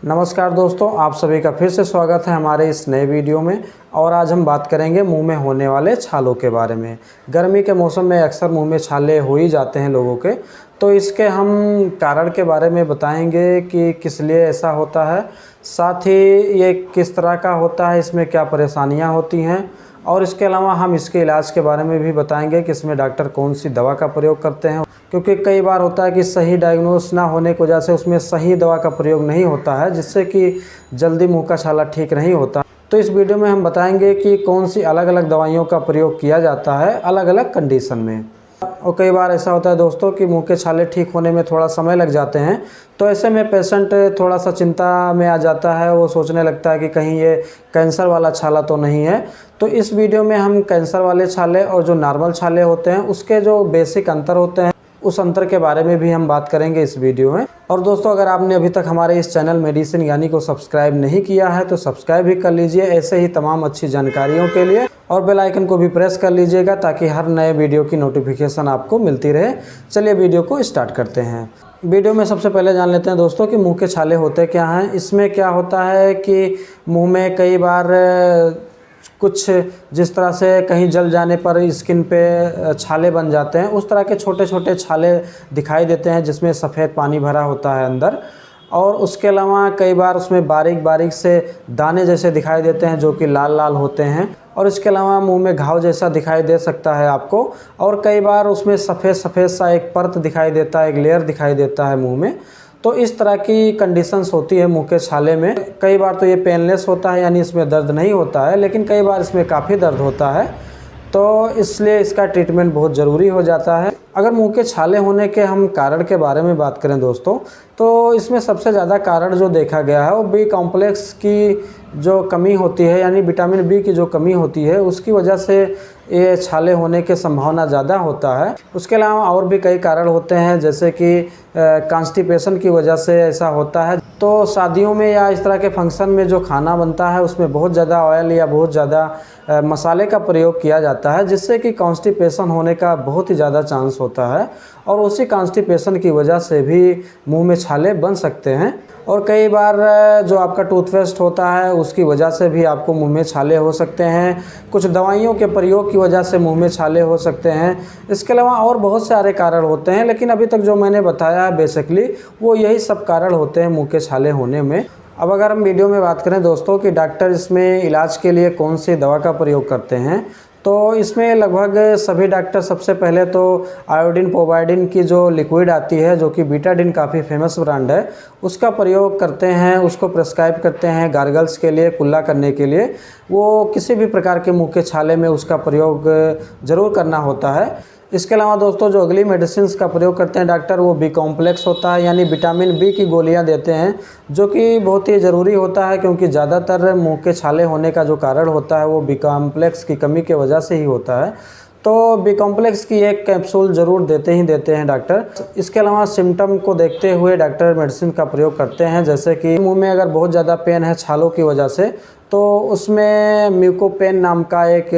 नमस्कार दोस्तों, आप सभी का फिर से स्वागत है हमारे इस नए वीडियो में। और आज हम बात करेंगे मुंह में होने वाले छालों के बारे में। गर्मी के मौसम में अक्सर मुंह में छाले हो ही जाते हैं लोगों के, तो इसके हम कारण के बारे में बताएंगे कि किस लिए ऐसा होता है, साथ ही ये किस तरह का होता है, इसमें क्या परेशानियाँ होती हैं, और इसके अलावा हम इसके इलाज के बारे में भी बताएंगे कि इसमें डॉक्टर कौन सी दवा का प्रयोग करते हैं। क्योंकि कई बार होता है कि सही डायग्नोस ना होने की वजह से उसमें सही दवा का प्रयोग नहीं होता है, जिससे कि जल्दी मुंह का छाला ठीक नहीं होता। तो इस वीडियो में हम बताएंगे कि कौन सी अलग अलग दवाइयों का प्रयोग किया जाता है अलग अलग कंडीशन में। और कई बार ऐसा होता है दोस्तों कि मुंह के छाले ठीक होने में थोड़ा समय लग जाते हैं, तो ऐसे में पेशेंट थोड़ा सा चिंता में आ जाता है। वो सोचने लगता है कि कहीं ये कैंसर वाला छाला तो नहीं है। तो इस वीडियो में हम कैंसर वाले छाले और जो नॉर्मल छाले होते हैं उसके जो बेसिक अंतर होते हैं उस अंतर के बारे में भी हम बात करेंगे इस वीडियो में। और दोस्तों, अगर आपने अभी तक हमारे इस चैनल मेडिसिन यानी को सब्सक्राइब नहीं किया है तो सब्सक्राइब भी कर लीजिए ऐसे ही तमाम अच्छी जानकारियों के लिए, और बेल आइकन को भी प्रेस कर लीजिएगा ताकि हर नए वीडियो की नोटिफिकेशन आपको मिलती रहे। चलिए वीडियो को स्टार्ट करते हैं। वीडियो में सबसे पहले जान लेते हैं दोस्तों कि मुँह के छाले होते क्या हैं। इसमें क्या होता है कि मुँह में कई बार कुछ जिस तरह से कहीं जल जाने पर स्किन पे छाले बन जाते हैं, उस तरह के छोटे छोटे छाले दिखाई देते हैं जिसमें सफ़ेद पानी भरा होता है अंदर। और उसके अलावा कई बार उसमें बारीक बारीक से दाने जैसे दिखाई देते हैं जो कि लाल लाल होते हैं। और इसके अलावा मुंह में घाव जैसा दिखाई दे सकता है आपको। और कई बार उसमें सफ़ेद सफ़ेद सा एक परत दिखाई देता है, एक लेयर दिखाई देता है मुंह में। तो इस तरह की कंडीशंस होती है मुंह के छाले में। कई बार तो ये पेनलेस होता है, यानी इसमें दर्द नहीं होता है, लेकिन कई बार इसमें काफ़ी दर्द होता है, तो इसलिए इसका ट्रीटमेंट बहुत ज़रूरी हो जाता है। अगर मुंह के छाले होने के हम कारण के बारे में बात करें दोस्तों, तो इसमें सबसे ज़्यादा कारण जो देखा गया है वो बी कॉम्प्लेक्स की जो कमी होती है, यानी विटामिन बी की जो कमी होती है उसकी वजह से ये छाले होने की संभावना ज़्यादा होता है। उसके अलावा और भी कई कारण होते हैं, जैसे कि कॉन्स्टिपेशन की वजह से ऐसा होता है। तो शादियों में या इस तरह के फंक्शन में जो खाना बनता है उसमें बहुत ज़्यादा ऑयल या बहुत ज़्यादा मसाले का प्रयोग किया जाता है, जिससे कि कॉन्स्टिपेशन होने का बहुत ही ज़्यादा चांस होता है। और उसी कॉन्स्टिपेशन की वजह से भी मुंह में छाले बन सकते हैं। और कई बार जो आपका टूथपेस्ट होता है उसकी वजह से भी आपको मुंह में छाले हो सकते हैं। कुछ दवाइयों के प्रयोग की वजह से मुंह में छाले हो सकते हैं। इसके अलावा और बहुत सारे कारण होते हैं, लेकिन अभी तक जो मैंने बताया है बेसिकली वो यही सब कारण होते हैं मुंह के छाले होने में। अब अगर हम वीडियो में बात करें दोस्तों कि डॉक्टर इसमें इलाज के लिए कौन सी दवा का प्रयोग करते हैं, तो इसमें लगभग सभी डॉक्टर सबसे पहले तो आयोडीन पोवाइडिन की जो लिक्विड आती है, जो कि बीटाडिन काफ़ी फेमस ब्रांड है, उसका प्रयोग करते हैं। उसको प्रेस्क्राइब करते हैं गार्गल्स के लिए, कुल्ला करने के लिए। वो किसी भी प्रकार के मुंह के छाले में उसका प्रयोग ज़रूर करना होता है। इसके अलावा दोस्तों जो अगली मेडिसिन का प्रयोग करते हैं डॉक्टर, वो बी कॉम्प्लेक्स होता है, यानी विटामिन बी की गोलियां देते हैं, जो कि बहुत ही ज़रूरी होता है। क्योंकि ज़्यादातर मुंह के छाले होने का जो कारण होता है वो बी कॉम्प्लेक्स की कमी की वजह से ही होता है। तो बी कॉम्प्लेक्स की एक कैप्सूल ज़रूर देते हैं डॉक्टर। इसके अलावा सिम्टम को देखते हुए डॉक्टर मेडिसिन का प्रयोग करते हैं, जैसे कि मुंह में अगर बहुत ज़्यादा पेन है छालों की वजह से, तो उसमें म्यूकोपेन नाम का एक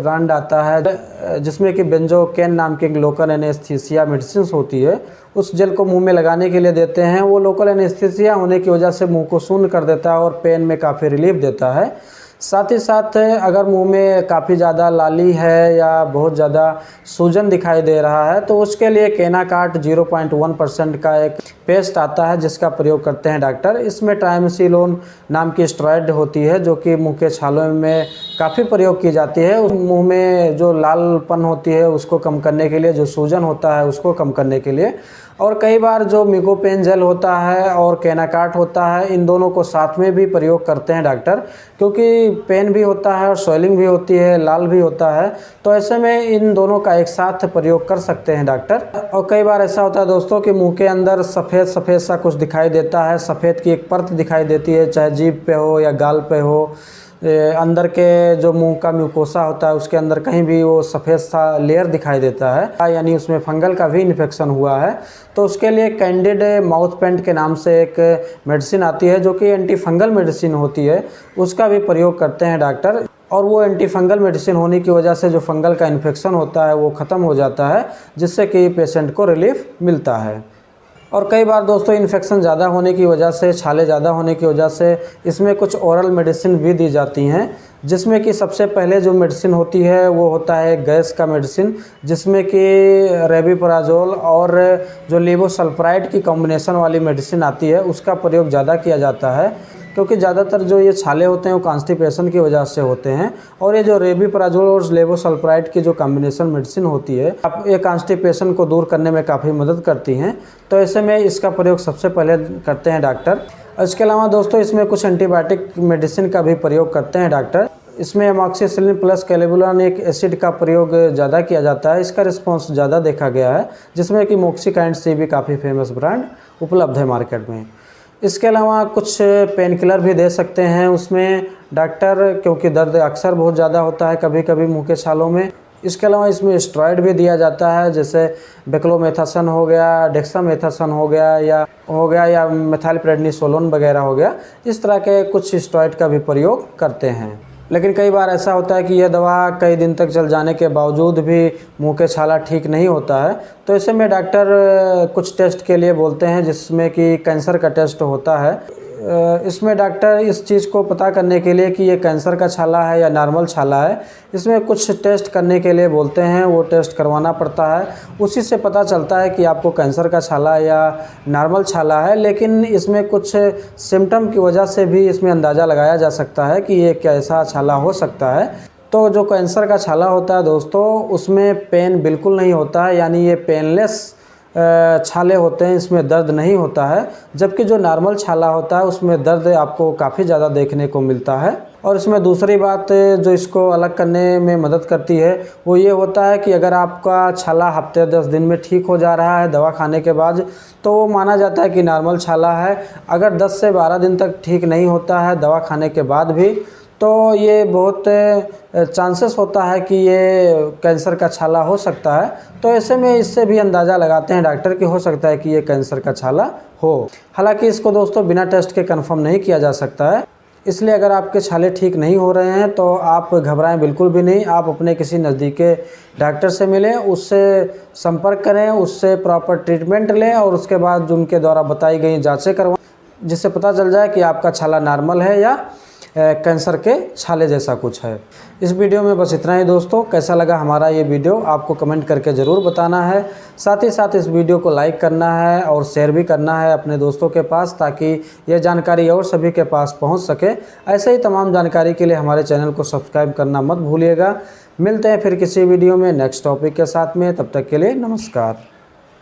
ब्रांड आता है, जिसमें कि बेंजोकेन नाम की एक लोकल एनेस्थीसिया मेडिसिन होती है। उस जेल को मुंह में लगाने के लिए देते हैं। वो लोकल एनेस्थीसिया होने की वजह से मुंह को शून्य कर देता है और पेन में काफ़ी रिलीफ देता है। साथ ही साथ अगर मुंह में काफ़ी ज़्यादा लाली है या बहुत ज़्यादा सूजन दिखाई दे रहा है, तो उसके लिए केनाकार्ट 0.1% का एक पेस्ट आता है जिसका प्रयोग करते हैं डॉक्टर। इसमें ट्राइमसिलोन नाम की स्टेरॉइड होती है, जो कि मुंह के छालों में काफ़ी प्रयोग की जाती है। उस मुंह में जो लालपन होती है उसको कम करने के लिए, जो सूजन होता है उसको कम करने के लिए। और कई बार जो म्यूकोपेन जेल होता है और केनाकार्ट होता है, इन दोनों को साथ में भी प्रयोग करते हैं डॉक्टर, क्योंकि पेन भी होता है और स्वेलिंग भी होती है, लाल भी होता है। तो ऐसे में इन दोनों का एक साथ प्रयोग कर सकते हैं डॉक्टर। और कई बार ऐसा होता है दोस्तों कि मुंह के अंदर सफ़ेद सफ़ेद सा कुछ दिखाई देता है, सफ़ेद की एक परत दिखाई देती है, चाहे जीभ पे हो या गाल पे हो। अंदर के जो मुंह का म्यूकोसा होता है उसके अंदर कहीं भी वो सफ़ेद सा लेयर दिखाई देता है, यानी उसमें फंगल का भी इन्फेक्शन हुआ है। तो उसके लिए कैंडिड माउथ पेंट के नाम से एक मेडिसिन आती है, जो कि एंटी फंगल मेडिसिन होती है, उसका भी प्रयोग करते हैं डॉक्टर। और वो एंटी फंगल मेडिसिन होने की वजह से जो फंगल का इन्फेक्शन होता है वो ख़त्म हो जाता है, जिससे कि पेशेंट को रिलीफ मिलता है। और कई बार दोस्तों इन्फेक्शन ज़्यादा होने की वजह से, छाले ज़्यादा होने की वजह से इसमें कुछ ओरल मेडिसिन भी दी जाती हैं, जिसमें कि सबसे पहले जो मेडिसिन होती है वो होता है गैस का मेडिसिन, जिसमें कि रेबिप्राजोल और जो लेवोसल्फराइड की कॉम्बिनेशन वाली मेडिसिन आती है उसका प्रयोग ज़्यादा किया जाता है, क्योंकि ज़्यादातर जो ये छाले होते हैं वो कॉन्स्टिपेशन की वजह से होते हैं। और ये जो रेबिप्राजोल और लेवोसल्फराइड की जो कॉम्बिनेशन मेडिसिन होती है ये कॉन्स्टिपेशन को दूर करने में काफ़ी मदद करती हैं। तो ऐसे में इसका प्रयोग सबसे पहले करते हैं डॉक्टर। इसके अलावा दोस्तों इसमें कुछ एंटीबायोटिक मेडिसिन का भी प्रयोग करते हैं डॉक्टर। इसमें अमॉक्सिसिलिन प्लस कैलेबुलानिक एसिड का प्रयोग ज़्यादा किया जाता है, इसका रिस्पॉन्स ज़्यादा देखा गया है, जिसमें कि मॉक्सिकाइंड से भी काफ़ी फेमस ब्रांड उपलब्ध है मार्केट में। इसके अलावा कुछ पेन किलर भी दे सकते हैं उसमें डॉक्टर, क्योंकि दर्द अक्सर बहुत ज़्यादा होता है कभी कभी मुँह के छालों में। इसके अलावा इसमें स्टेरॉइड भी दिया जाता है, जैसे बेक्लोमेथासन हो गया, डेक्सामेथासन हो गया या मेथिलप्रेडनिसोलोन वगैरह हो गया। इस तरह के कुछ स्टेरॉइड का भी प्रयोग करते हैं। लेकिन कई बार ऐसा होता है कि यह दवा कई दिन तक चल जाने के बावजूद भी मुंह के छाला ठीक नहीं होता है, तो ऐसे में डॉक्टर कुछ टेस्ट के लिए बोलते हैं, जिसमें कि कैंसर का टेस्ट होता है। इसमें डॉक्टर इस चीज़ को पता करने के लिए कि ये कैंसर का छाला है या नॉर्मल छाला है, इसमें कुछ टेस्ट करने के लिए बोलते हैं, वो टेस्ट करवाना पड़ता है। उसी से पता चलता है कि आपको कैंसर का छाला या नॉर्मल छाला है। लेकिन इसमें कुछ सिम्टम की वजह से भी इसमें अंदाज़ा लगाया जा सकता है कि ये कैसा छाला हो सकता है। तो जो कैंसर का छाला होता है दोस्तों, उसमें पेन बिल्कुल नहीं होता है, यानी ये पेनलेस छाले होते हैं, इसमें दर्द नहीं होता है। जबकि जो नॉर्मल छाला होता है उसमें दर्द आपको काफ़ी ज़्यादा देखने को मिलता है। और इसमें दूसरी बात जो इसको अलग करने में मदद करती है वो ये होता है कि अगर आपका छाला हफ्ते 10 दिन में ठीक हो जा रहा है दवा खाने के बाद, तो वो माना जाता है कि नॉर्मल छाला है। अगर 10 से 12 दिन तक ठीक नहीं होता है दवा खाने के बाद भी, तो ये बहुत चांसेस होता है कि ये कैंसर का छाला हो सकता है। तो ऐसे में इससे भी अंदाज़ा लगाते हैं डॉक्टर कि हो सकता है कि ये कैंसर का छाला हो। हालांकि इसको दोस्तों बिना टेस्ट के कंफर्म नहीं किया जा सकता है, इसलिए अगर आपके छाले ठीक नहीं हो रहे हैं तो आप घबराएं बिल्कुल भी नहीं। आप अपने किसी नज़दीकी डॉक्टर से मिलें, उससे संपर्क करें, उससे प्रॉपर ट्रीटमेंट लें और उसके बाद उनके द्वारा बताई गई जाँचें करवाएँ, जिससे पता चल जाए कि आपका छाला नॉर्मल है या कैंसर के छाले जैसा कुछ है। इस वीडियो में बस इतना ही दोस्तों। कैसा लगा हमारा ये वीडियो आपको कमेंट करके ज़रूर बताना है। साथ ही साथ इस वीडियो को लाइक करना है और शेयर भी करना है अपने दोस्तों के पास, ताकि ये जानकारी और सभी के पास पहुंच सके। ऐसे ही तमाम जानकारी के लिए हमारे चैनल को सब्सक्राइब करना मत भूलिएगा। मिलते हैं फिर किसी वीडियो में नेक्स्ट टॉपिक के साथ में, तब तक के लिए नमस्कार।